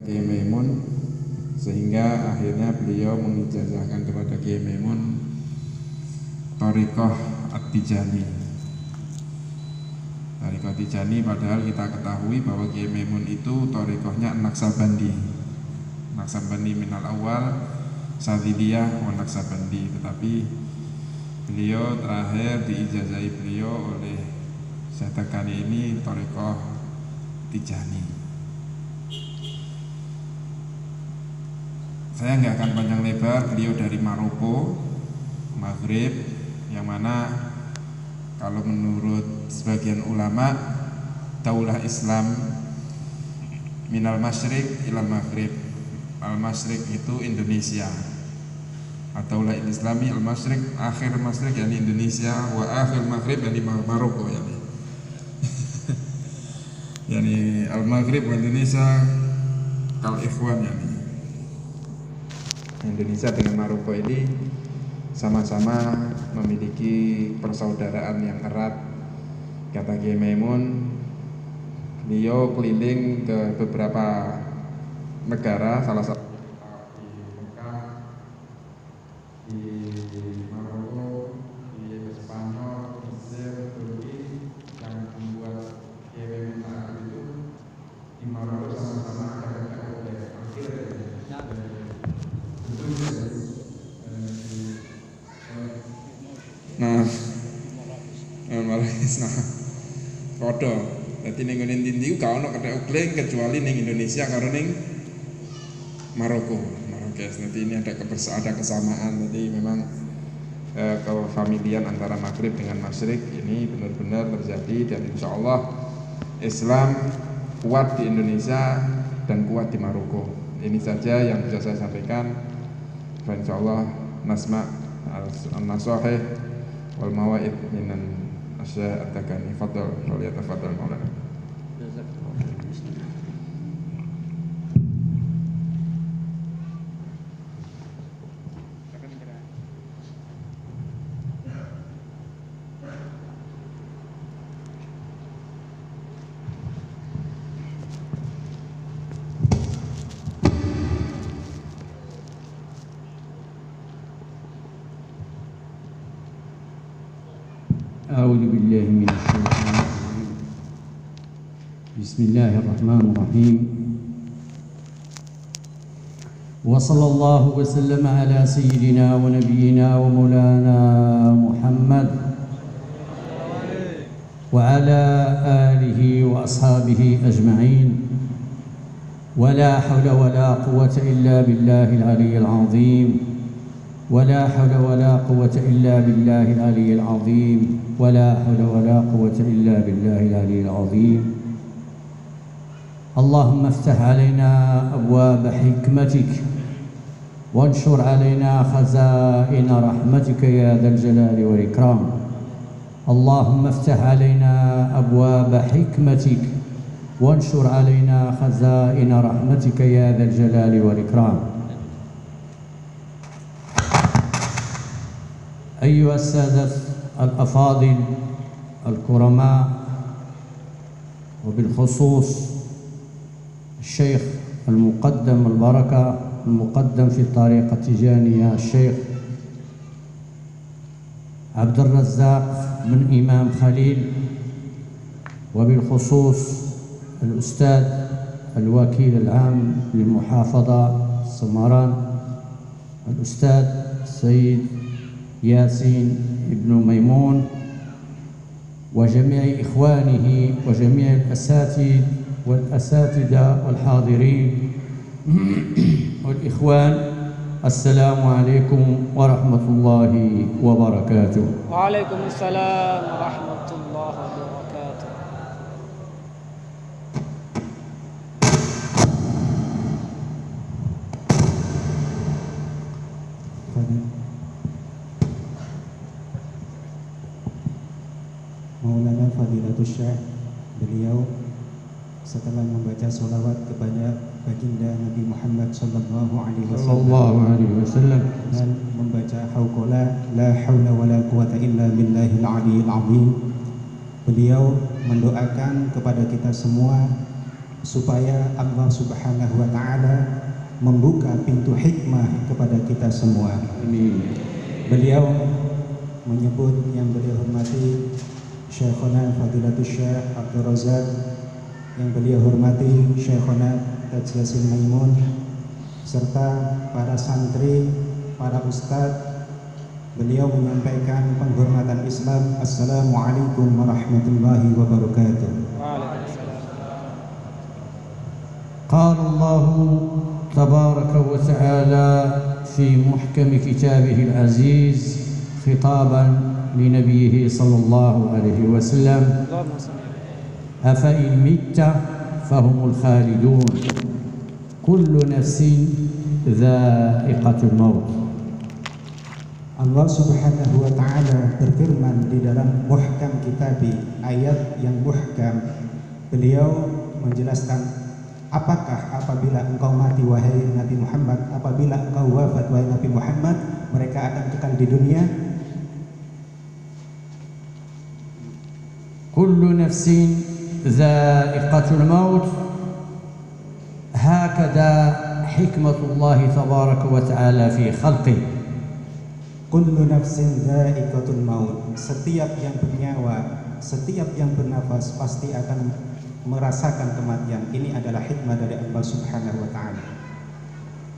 Kiai Maimun, sehingga akhirnya beliau mengijazahkan kepada Kiai Maimun Thariqah At-Tijani. Thariqah Tijani, padahal kita ketahui bahwa Kiai Maimun itu thariqahnya Naksabandi. Naksabandi minal awal, Sadiliyah wa Naksabandi. Tetapi beliau terakhir diijazahi beliau oleh Syaikhani ini Thariqah Tijani. Saya nggak akan panjang lebar, beliau dari Maroko, Maghrib, yang mana kalau menurut sebagian ulama daulah Islam minal masyriq ilal maghrib. Al masyriq itu Indonesia. Daulah Islami al masyriq, akhir masyriq yakni Indonesia, wa akhir maghrib yakni Maroko yakni. Yani al maghrib wa Indonesia kal ikhwan yakni. Indonesia dengan Maroko ini sama-sama memiliki persaudaraan yang erat. Kata Kiai Maimun, beliau keliling ke beberapa negara, salah satu di Mekah, di Maroko, di Spanyol, Mesir, Turki. Yang membuat Kiai Maimun saat itu di Maroko sama-sama ada podo. Dadi ning ngene ndi gak ono kethek ugling kecuali ning Indonesia karo ning Maroko. Nanti ini ada kesamaan. Jadi memang kefamilian antara Maghrib dengan Masyriq ini benar-benar terjadi, dan insya Allah Islam kuat di Indonesia dan kuat di Maroko. Ini saja yang bisa saya sampaikan. Insya Allah nasma al-nasahih wal mawaid minan asya at-takani. Fadhal wa yatafadhal maulana. أعوذ بالله من الشيطان الرجيم. بسم الله الرحمن الرحيم. وصلى الله وسلم على سيدنا ونبينا ومولانا محمد وعلى آله وأصحابه أجمعين. ولا حول ولا قوة إلا بالله العلي العظيم. ولا حول ولا قوة إلا بالله العلي العظيم. ولا حول ولا قوة إلا بالله العلي العظيم. اللهم افتح علينا أبواب حكمتك وانشر علينا خزائن رحمتك يا ذا الجلال والإكرام. اللهم افتح علينا أبواب حكمتك وانشر علينا خزائن رحمتك يا ذا الجلال والإكرام. أيها السادة الأفاضل الكرماء، وبالخصوص الشيخ المقدم البركة المقدم في الطريقة التجانية الشيخ عبد الرزاق بن إمام خليل، وبالخصوص الأستاذ الوكيل العام للمحافظة سمران الأستاذ سيد ياسين ابن ميمون، وجميع إخوانه وجميع الأساتذة والحاضرين والإخوان، السلام عليكم ورحمة الله وبركاته. وعليكم السلام ورحمة الله وبركاته. Maulana Fadilatul Syekh, beliau setelah membaca sholawat kepada baginda Nabi Muhammad sallallahu alaihi wasallam dan membaca hauqala la haula wala quwata illa billahil aliyil azim, beliau mendoakan kepada kita semua supaya Allah Subhanahu wa taala membuka pintu hikmah kepada kita semua. Amin. Beliau menyebut yang beliau hormati Syekhona Fadilatul Syekh Abdul Razak, yang beliau hormati Syekhona Taj Yasin Maimun, serta para santri, para ustadz. Beliau menyampaikan penghormatan Islam. Assalamualaikum warahmatullahi wabarakatuh. قال الله تبارك وتعالى في محكم كتابه العزيز خطابا لنبيه صلى الله عليه وسلم: أفإن مت فهم الخالدون كل نفس ذائقة الموت. Allah Subhanahu wa taala berfirman di dalam muhkam kitabi, ayat yang muhkam. Beliau menjelaskan, apakah apabila engkau mati wahai Nabi Muhammad, apabila engkau wafat wahai Nabi Muhammad, mereka akan kekal di dunia? Kullu nafsin dha'iqatul maut. Hakada hikmatullah tabaraka wa ta'ala fi khalqih. Kullu nafsin dha'iqatul maut. Setiap yang bernyawa, setiap yang bernafas pasti akan merasakan kematian. Ini adalah hikmah dari Allah Subhanahu wa taala.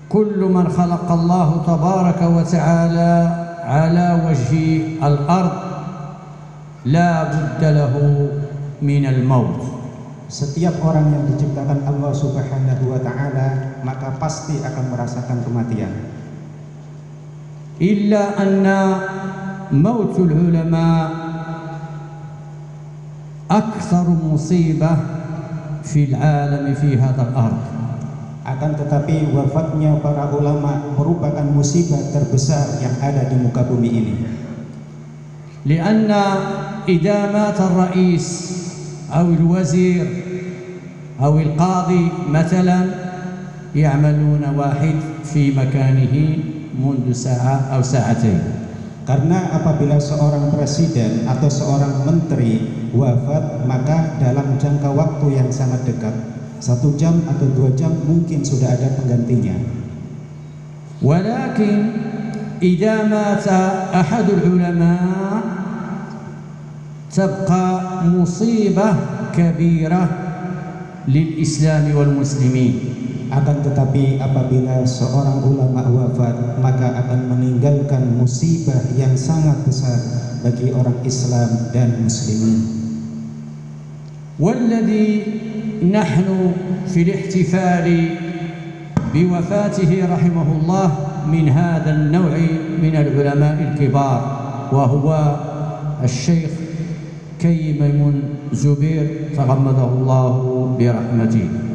Kullu man khalaqa Allah tabaraka wa ta'ala ala wajhi al-ard la budda lahu min al-maut. Setiap orang yang diciptakan Allah Subhanahu wa taala maka pasti akan merasakan kematian. Illa anna mautul ulama akthar musibah fil alam fi hadzal ard. Akan tetapi wafatnya para ulama merupakan musibah terbesar yang ada di muka bumi ini. Lianna idza mata ar-rais aw al-wazir aw al-qadi mathalan ya'maluna wahid fi makanihi mundu sa'a atau sa'atain. Karena apabila seorang presiden atau seorang menteri wafat, maka dalam jangka waktu yang sangat dekat, 1 jam atau 2 jam mungkin sudah ada penggantinya. Walakin idza mata ahadul ulama tabqa musibah kabirah lil Islam wal muslimin. Akan tetapi apabila seorang ulama wafat, maka akan meninggalkan musibah yang sangat besar bagi orang Islam dan muslimin. Walladhi nahnu fil ihtifali biwafatihi rahimahullah min hadha an-naw'i min al-ulama al-kibar wa huwa al-Syekh Kay Maimun Zubair taghammadahu Allah bi rahmatihi.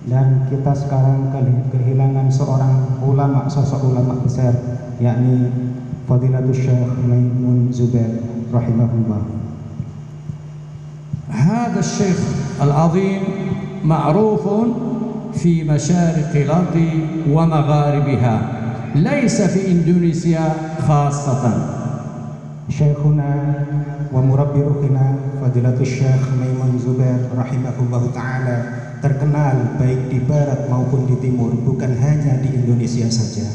Dan kita sekarang kehilangan seorang ulama, sosok ulama besar, yakni Fadilatul Syekh Maimun Zubair rahimahullah. Hada Syekh al-azim ma'rufun fi masyarik al-ard wa magharibiha, laysa fi Indonesia khassatan. Syekhuna wa murabbi ruhina Fadilatul Syekh Maimun Zubair rahimahullah ta'ala terkenal baik di barat maupun di timur, bukan hanya di Indonesia saja.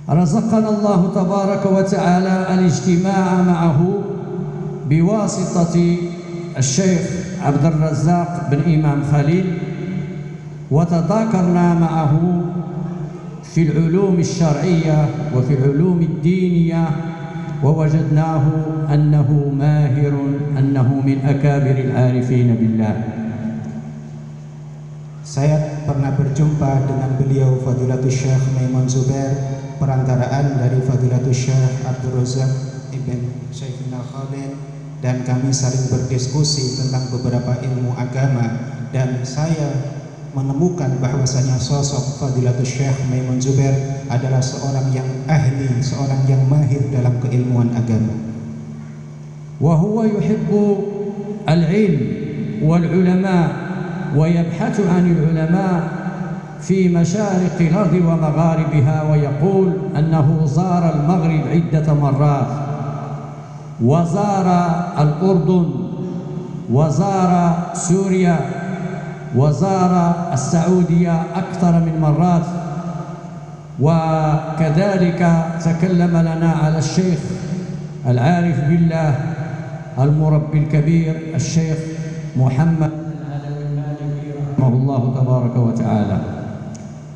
Razaqana Allah tabaraka wa ta'ala al-ijtima'a ma'ahu biwasitati al-Syekh Abdul Razak bin Imam Khalil, wa tadhakarna ma'ahu fi al-ulum al-syar'iyyah wa fi al-ulum ad-diniyah, wa wajadnahu annahu mahirun, annahu min akabir al-arifin billah. Saya pernah berjumpa dengan beliau Fadilatul Syekh Maimun Zubair, perantaraan dari Fadilatul Syekh Abdul Razak ibn Syekhina Khalil, dan kami saling berdiskusi tentang beberapa ilmu agama, dan saya menemukan bahwasanya sosok Fadilatul Syekh Maimun Zubair adalah seorang yang ahli, seorang yang mahir dalam keilmuan agama. Wa huwa yuhibbu al-ilm wal ulama ويبحث عن العلماء في مشارق الأرض ومغاربها، ويقول أنه زار المغرب عدة مرات وزار الأردن وزار سوريا وزار السعودية أكثر من مرات، وكذلك تكلم لنا على الشيخ العارف بالله المربي الكبير الشيخ محمد رحمه الله تبارك وتعالى.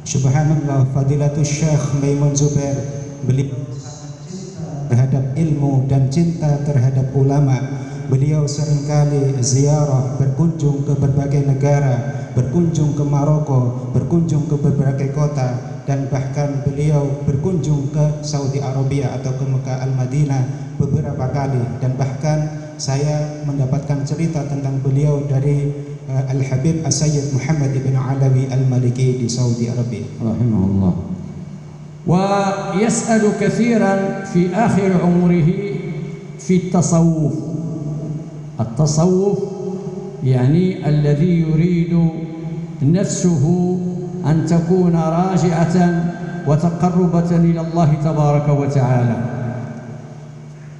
Subhanallah, Fadilatul Syekh Maimun Zubair, beliau terhadap ilmu dan cinta terhadap ulama. Beliau seringkali ziarah, berkunjung ke berbagai negara, berkunjung ke Maroko, berkunjung ke berbagai kota, dan bahkan beliau berkunjung ke Saudi Arabia atau ke Mekah Al-Madinah beberapa kali. Dan bahkan saya mendapatkan cerita tentang beliau dari Al-Habib As-Sayyid Muhammad ibn Alawi Al-Maliki di Saudi Arabia rahimahullah. ويسأل كثيرا في آخر عمره في التصوف. التصوف يعني الذي يريد نفسه أن تكون راجعة وتقربة إلى الله تبارك وتعالى.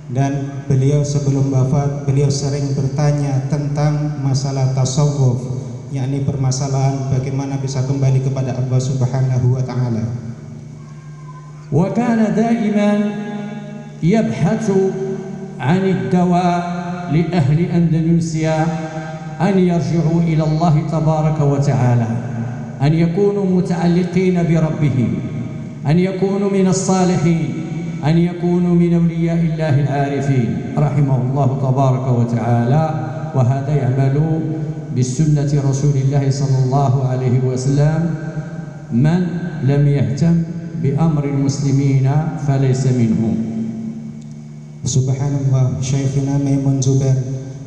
Dan beliau sebelum wafat, beliau sering bertanya tentang masalah tasawuf, yakni permasalahan bagaimana bisa kembali kepada Allah Subhanahu wa taala. وكان دائما يبحث عن الدواء لأهل أندونيسيا أن يرجعوا إلى الله تبارك وتعالى، أن يكونوا متعلقين بربهم، أن يكونوا من الصالحين، أن يكونوا من أولياء الله العارفين رحمه الله تبارك وتعالى. وهذا يعمل بالسنة رسول الله صلى الله عليه وسلم. من لم يهتم بأمر المسلمين فليس منهم. Subhanallah, Syekhina Maimun Zubair,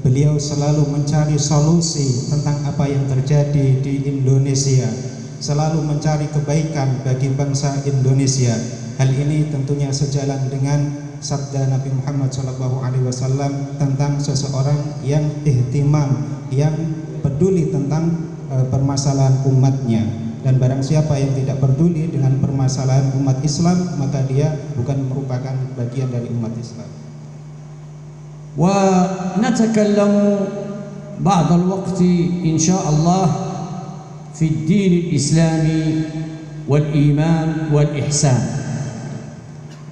beliau selalu mencari solusi tentang apa yang terjadi di Indonesia, selalu mencari kebaikan bagi bangsa Indonesia. Hal ini tentunya sejalan dengan sabda Nabi Muhammad SAW tentang seseorang yang ihtimam, yang peduli tentang permasalahan umatnya. Dan barang siapa yang tidak peduli dengan permasalahan umat Islam, maka dia bukan merupakan bagian dari umat Islam. ونتكلم بعض الوقت إن شاء الله في الدين الإسلامي والإيمان والإحسان.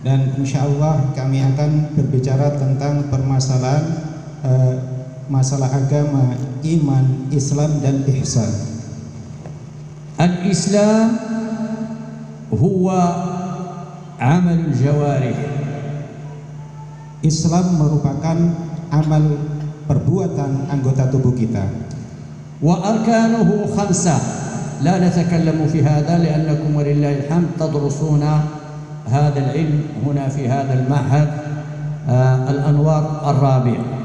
Dan insya Allah kami akan berbicara tentang permasalahan masalah agama, iman, Islam dan ihsan. Al-Islam huwa amal al-jawarih. Islam merupakan amal perbuatan anggota tubuh kita. Wa arkanuhu khamsah. La natakallamu fi hadha li'annakum walillahi alhamd tadrusuna hadha al-ilm huna fi hadha al-ma'had al-Anwar al-Rabi'.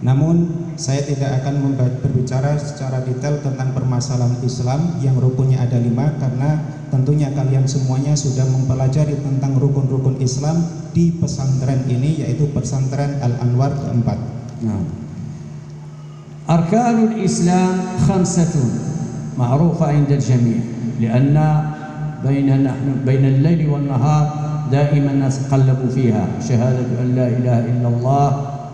Namun saya tidak akan berbicara secara detail tentang permasalahan Islam yang rukunnya ada 5, karena tentunya kalian semuanya sudah mempelajari tentang rukun-rukun Islam di pesantren ini, yaitu pesantren Al-Anwar keempat. Arkanul Islam khamsatun ma'rufa 'inda al-jami', lianna baina al-laili wan-nahar daiman nataqallabu fiha syahadatu an la ilaha illallah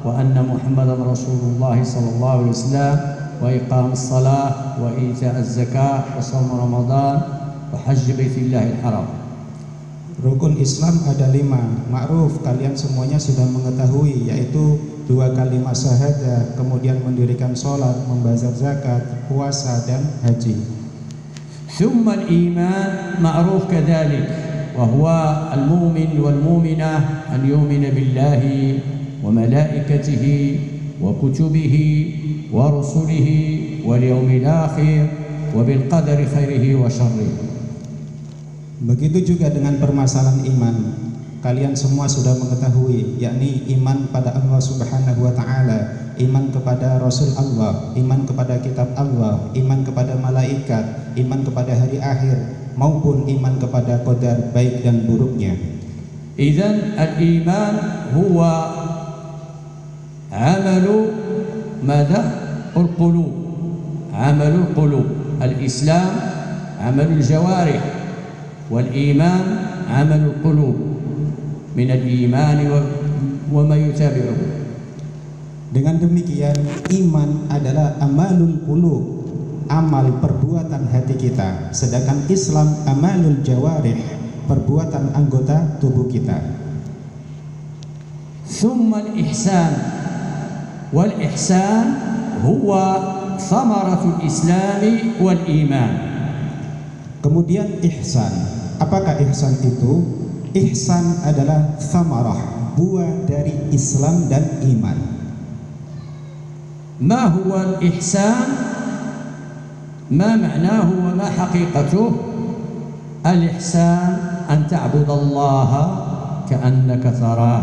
wa anna Muhammadan Rasulullah sallallahu alaihi wasallam wa iqamus salah wa ita'az zakah wa shaum Ramadan wa hajj baitillahil haram. Rukun Islam ada 5, ma'ruf, kalian semuanya sudah mengetahui, yaitu 2 kalimat syahadah, kemudian mendirikan sholat, membazar zakat, puasa dan haji. Thumma al-iman ma'ruf kadzalik, wa huwa al-mu'min wal mu'minah an yu'mina billahi wa malaikatihi wa kutubihi wa rusulihi wal yawmil akhir wa bil qadari khairihi wa syarrihi. Begitu juga dengan permasalahan iman. Kalian semua sudah mengetahui, yakni iman pada Allah Subhanahu wa taala, iman kepada Rasul Allah, iman kepada kitab Allah, iman kepada malaikat, iman kepada hari akhir, maupun iman kepada qadar baik dan buruknya. Idzan al-iman huwa amalu madha al-qulub. Amalul qulub. Al-Islam amalul jawarih. والإيمان عمل القلوب من الإيمان وما يتابعه. Dengan demikian iman adalah amalul qulub, amal perbuatan hati kita, sedangkan Islam amalul jawarih, perbuatan anggota tubuh kita. Thumma al-ihsan, wal ihsan huwa thamaratul islami wal iman. Kemudian ihsan. Apakah ihsan itu? Ihsan adalah thamarah, buah dari Islam dan iman. Ma huwa al-ihsan? Ma ma'nahu wa ma haqiqatuh? Al-ihsan an ta'budallaha ka'annaka tarah,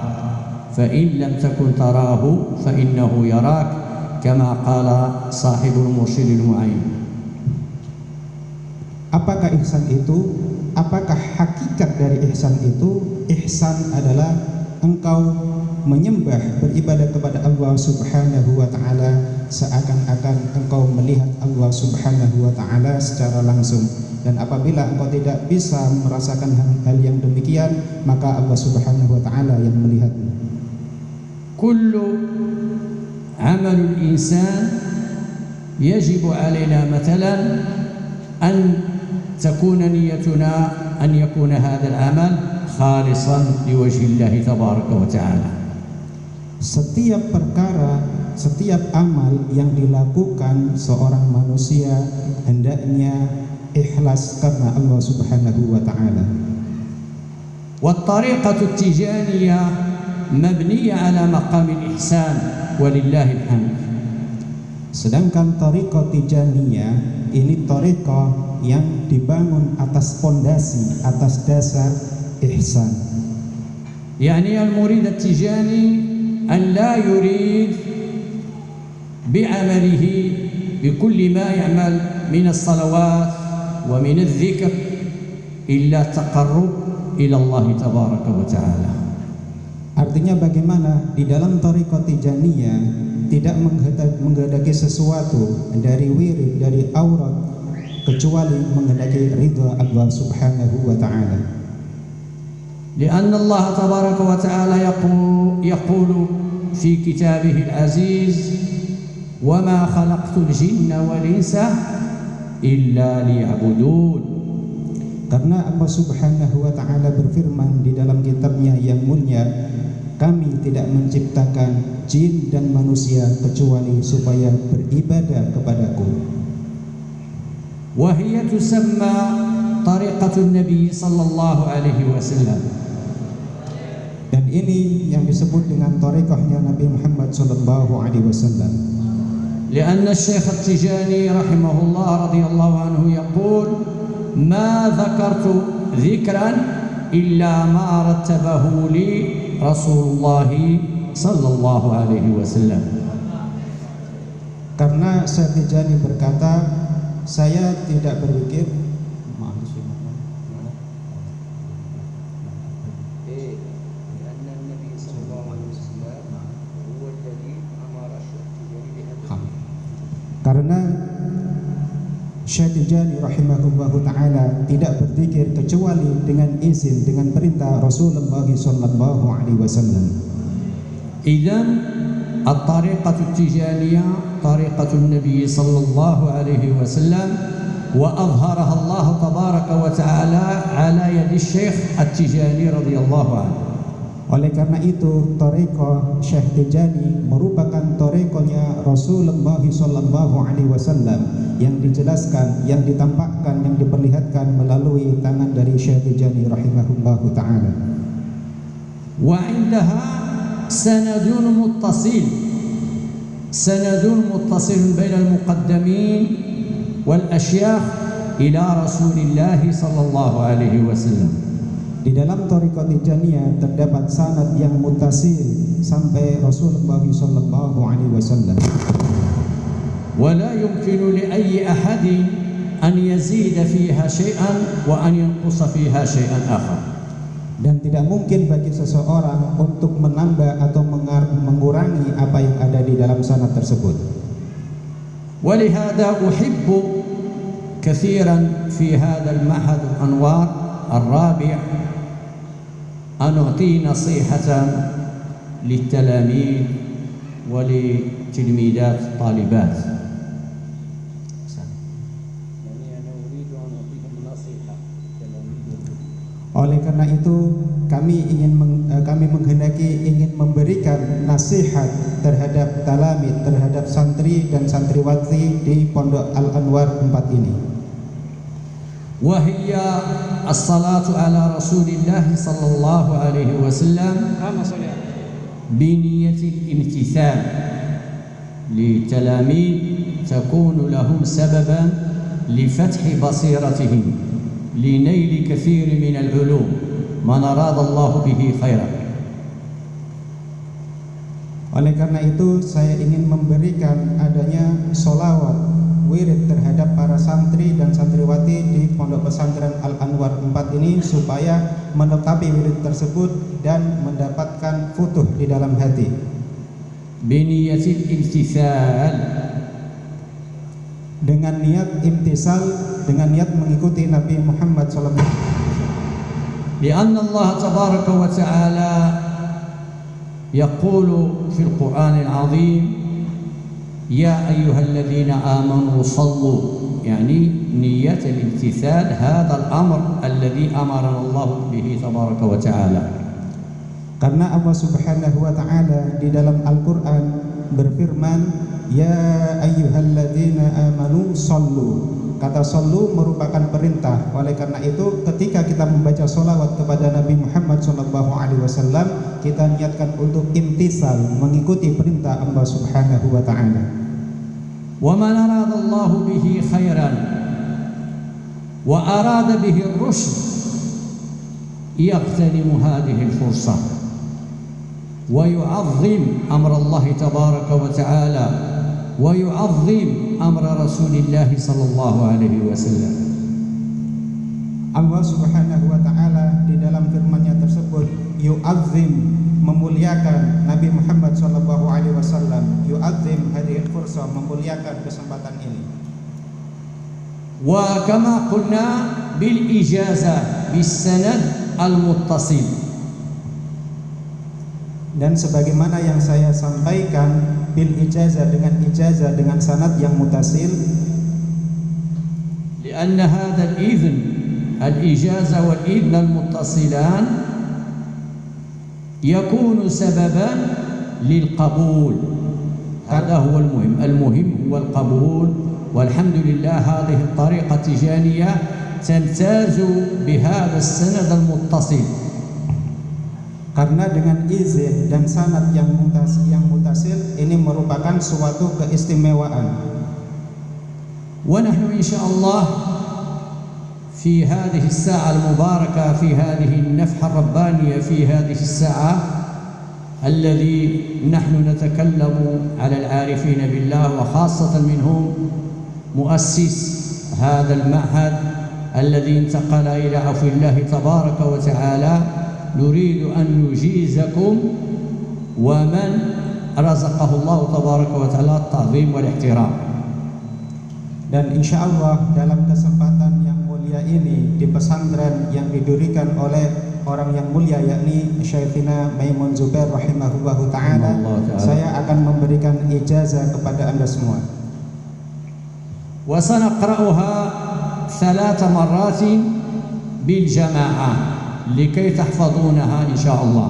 fa in lam takun tarahu fa innahu yarak, kama qala sahibul mursyidil mu'ayyin. Apakah ihsan itu? Apakah hakikat dari ihsan itu? Ihsan adalah engkau menyembah, beribadah kepada Allah Subhanahu wa ta'ala seakan-akan engkau melihat Allah Subhanahu wa ta'ala secara langsung. Dan apabila engkau tidak bisa merasakan hal yang demikian, maka Allah Subhanahu wa ta'ala yang melihatmu. Kullu amalul insan yajibu alaina matalan an takuna niyyatuna an yakuna hadzal amal khalisan liwajhi Allah tabaraka wa ta'ala. Setiap perkara, setiap amal yang dilakukan seorang manusia hendaknya ikhlas karena Allah Subhanahu wa ta'ala. Wa tariqatu tijaniyah mabniyah ala maqamil ihsan walillahil hamd. Sedangkan tariqah tijaniyah ini tariqah yang dibangun atas fondasi, atas dasar ihsan. Yani al-murid at-tijani an la yurid bi'amalihi bikulli ma ya'mal min as-salawat wa min adh-dhikr illa taqarrub ila Allah tabaraka wa ta'ala. Artinya bagaimana di dalam tariqah tijaniyah tidak menghendaki sesuatu dari wirid, dari aurat, kecuali menghendaki ridha Allah Subhanahu wa ta'ala. Lianna Allah tabaraka wa ta'ala yaqulu fi kitabih al-aziz wa ma khalaqtul jinna wal insa illa liya'budun. Karena Allah Subhanahu wa ta'ala berfirman di dalam kitabnya yang mulia, kami tidak menciptakan jin dan manusia kecuali supaya beribadah kepadaku. وهي تسمى طريقة النبي صلى الله عليه وسلم. Dan ini yang disebut dengan tariqahnya Nabi Muhammad sallallahu alaihi wasallam. لأن الشيخ التجاني رحمه الله رضي الله عنه يقول ما ذكرت ذكرا إلا ما رتبه لي رسول الله صلى الله عليه وسلم. Karena Syekh Tijani berkata, saya tidak berpikir karena Syekh Tijani rahimahullahu ta'ala tidak berzikir kecuali dengan izin, dengan perintah Rasulullah sallallahu alaihi wasallam. Idzan الطريقة التجانية طريقة النبي صلى الله عليه وسلم وأظهرها الله تبارك وتعالى على يد الشيخ التجاني رضي الله عنه. Oleh karena itu tariqah Syekh Tijani merupakan tariqahnya Rasulullah sallallahu alaihi wasallam yang dijelaskan, yang ditampakkan, yang diperlihatkan melalui tangan dari Syekh Tijani rahimahullahu taala. Wa 'indaha سند متصل بين المقدمين والأشياخ إلى رسول الله صلى الله عليه وسلم. Di dalam tariqah Tijaniyah terdapat sanad yang muttasil sampai Rasulullah sallallahu alaihi wasallam. ولا يمكن لأي أحد أن يزيد فيها شيئا وأن ينقص فيها شيئا آخر. Dan tidak mungkin bagi seseorang untuk menambah atau mengurangi apa yang ada di dalam sanad tersebut. ولهذا أحب كثيرا في هذا المعهد الأنوار الرابع أن أعطي نصيحة للتلاميذ ولتلميذات طالبات. Oleh karena itu kami menghendaki ingin memberikan nasihat terhadap talamid, terhadap santri dan santriwati di Pondok Al-Anwar 4 ini. وهي الصلاة على رسول الله صلى الله عليه وسلم بنية الامتثال للتلاميذ تكون لهم سببا لفتح بصيرتهم لنيل كثير من العلوم من أراد الله به خيرا. Oleh karena itu saya ingin memberikan adanya sholawat wirid terhadap para santri dan santriwati di Pondok Pesantren Al-Anwar 4 ini supaya menetapi wirid tersebut dan mendapatkan futuh di dalam hati. Biniyatil imtithal, dengan niat imtisal, dengan niat mengikuti Nabi Muhammad SAW. لأن الله تبارك وتعالى يقول في القرآن العظيم يا أيها الذين آمنوا صلوا، يعني نية الامتثال هذا الأمر الذي أمرنا الله به تبارك وتعالى. Karena Allah Subhanahu wa taala di dalam Al-Qur'an berfirman, ya ayyuhalladzina amanu shallu. Kata shallu merupakan perintah. Oleh karena itu ketika kita membaca sholawat kepada Nabi Muhammad SAW, kita niatkan untuk imtisal, mengikuti perintah Allah Subhanahu wa taala. Wa man arada Allah bihi khairan wa arada bihi ar-rushd yaqtanimu hadhihi al-fursah wa yu'azzim amra Allah tabaraka wa ta'ala wa yu'azzim amra Rasulillah sallallahu alaihi wasallam. Allah Subhanahu wa taala di dalam firman-Nya tersebut yu'azzim, memuliakan Nabi Muhammad sallallahu alaihi wasallam, yu'azzim hadhihi fursah, memuliakan kesempatan ini. Wa kama qulna bil ijazah bis sanad al muttasil, dan sebagaimana yang saya sampaikan bil ijazah, dengan sanad yang mutasil. لأن هذا الإذن الإجازة والإذن المتصلان يكون سببا للقبول. هذا هو المهم هو القبول. والحمد لله هذه الطريقة التجانية تمتاز بهذا السند المتصل. Karena dengan izin dan sanad yang mutasil ini merupakan suatu keistimewaan. Wa nahnu insyaallah fi hadhihi as-sa'ah al-mubarakah, fi hadhihi an-nafhah ar-rabbaniyah, fi hadhihi as-sa'ah alladhi nahnu natakallamu 'ala al-'arifin billah wa khassatan minhum muassis hadha al-ma'had alladhi intaqala ila 'afwillah tabaraka wa ta'ala. نريد أن نجيزكم ومن رزقه الله تبارك وتعالى التعظيم والاحترام. Dan insya Allah dalam kesempatan yang mulia ini di pesantren yang didirikan oleh orang yang mulia yakni Syekhina Maimun Zubair rahimahullahu ta'ala, saya akan memberikan ijazah kepada anda semua. وسنقرأها 3 مرات بالجماعة لكي تحفظونها إن شاء الله.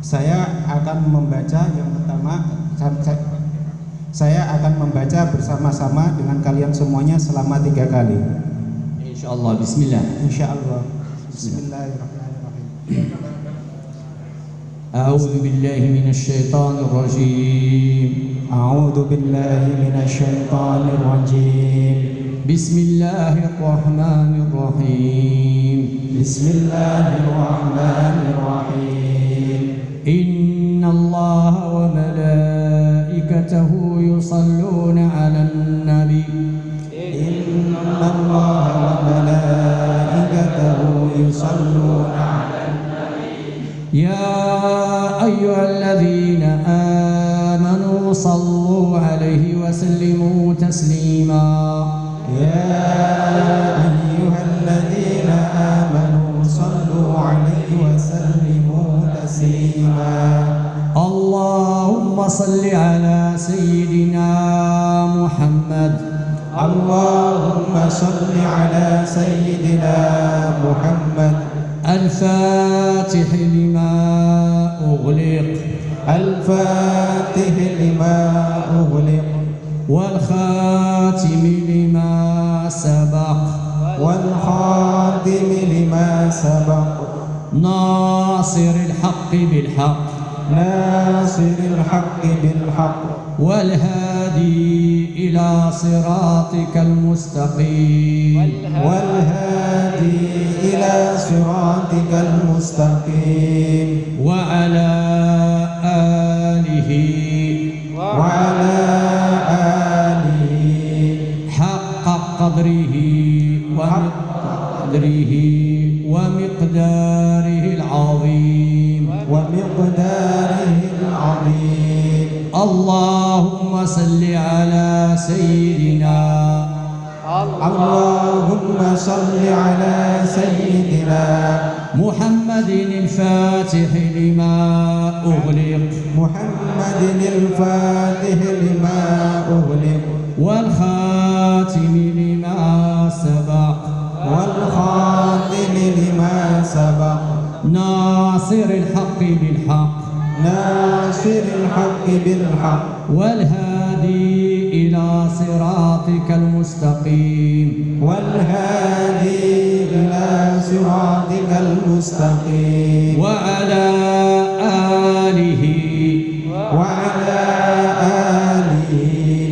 Saya akan membaca yang pertama, saya akan membaca bersama-sama dengan kalian semuanya selama 3 kali. Insyaallah. Bismillah. Insyaallah. Bismillahirrahmanirrahim. A'udzu billahi minasy syaithanir rajim. A'udzu billahi minasy syaithanir rajim. Bismillahirrahmanirrahim. Bismillahirrahmanirrahim. Innallaha wa malaikatahu yusalluna 'alan nabi. Innallaha wa malaikatahu yusalluna 'alan nabi. Ya ayyuhalladzina amanu sallu 'alaihi wa sallimu taslima. يا أيها الذين آمنوا صلوا عليه وسلموا تسليما. اللهم صل على سيدنا محمد اللهم صل على سيدنا محمد الفاتح لما أغلق الفاتح لما أغلق والخاتم لما سبق والخاتم لما سبق ناصر الحق بالحق ناصر الحق بالحق والهادي إلى صراطك المستقيم والهادي إلى صراطك المستقيم وعلى آله وعلى آله حق قدره ومقداره العظيم ومقداره العظيم. اللهم صل على سيدنا اللهم صل على سيدنا محمد الفاتح لما أغلق محمد الفاتح لما أغلق والخاتم لما سبق والخاتم لما سبق ناصر الحق بالحق ناصر الحق بالحق والهادي إلى صراطك المستقيم والهادي إلى صراطك المستقيم وعلى آله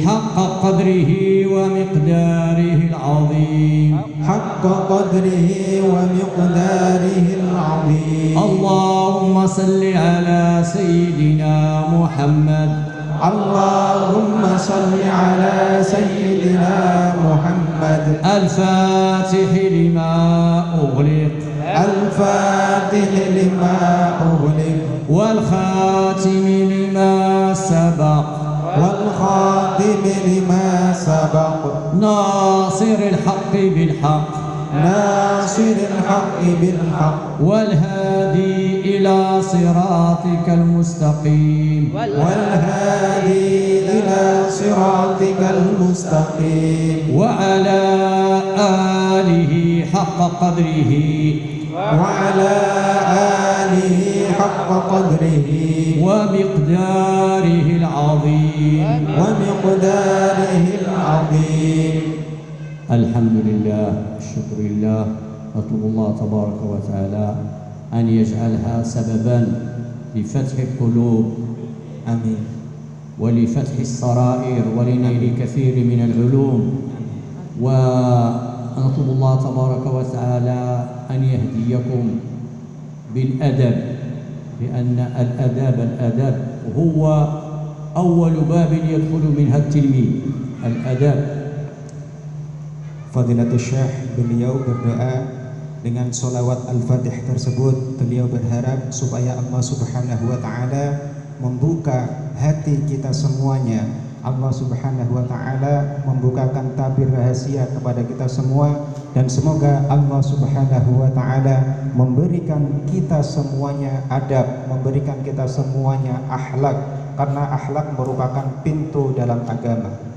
حق قدره ومقداره العظيم حق قدره ومقداره العظيم. اللهم صل على سيدنا محمد اللهم صل على سيدنا محمد الفاتح لما أغلق الفاتح لما أغلق والخاتم لما سبق والخاتم لما سبق ناصر الحق بالحق ناصر الحق بالحق والهادي إلى صراطك المستقيم والهادي إلى صراطك المستقيم وعلى آله حق قدره وعلى آله حق قدره ومقداره العظيم ومقداره العظيم. الحمد لله الشكر لله أطلب الله تبارك وتعالى أن يجعلها سببا لفتح القلوب آمين ولفتح السرائر ولنيل كثير من العلوم ونطلب الله تبارك وتعالى أن يهديكم بالأدب لأن الأدب هو أول باب يدخل منها التلميذ الأدب. Fadilatul Syekh beliau berdoa dengan sholawat Al-Fatih tersebut. Beliau berharap supaya Allah Subhanahu wa Ta'ala membuka hati kita semuanya. Allah Subhanahu wa Ta'ala membukakan tabir rahasia kepada kita semua, dan semoga Allah Subhanahu wa Ta'ala memberikan kita semuanya adab, memberikan kita semuanya akhlak, karena akhlak merupakan pintu dalam agama.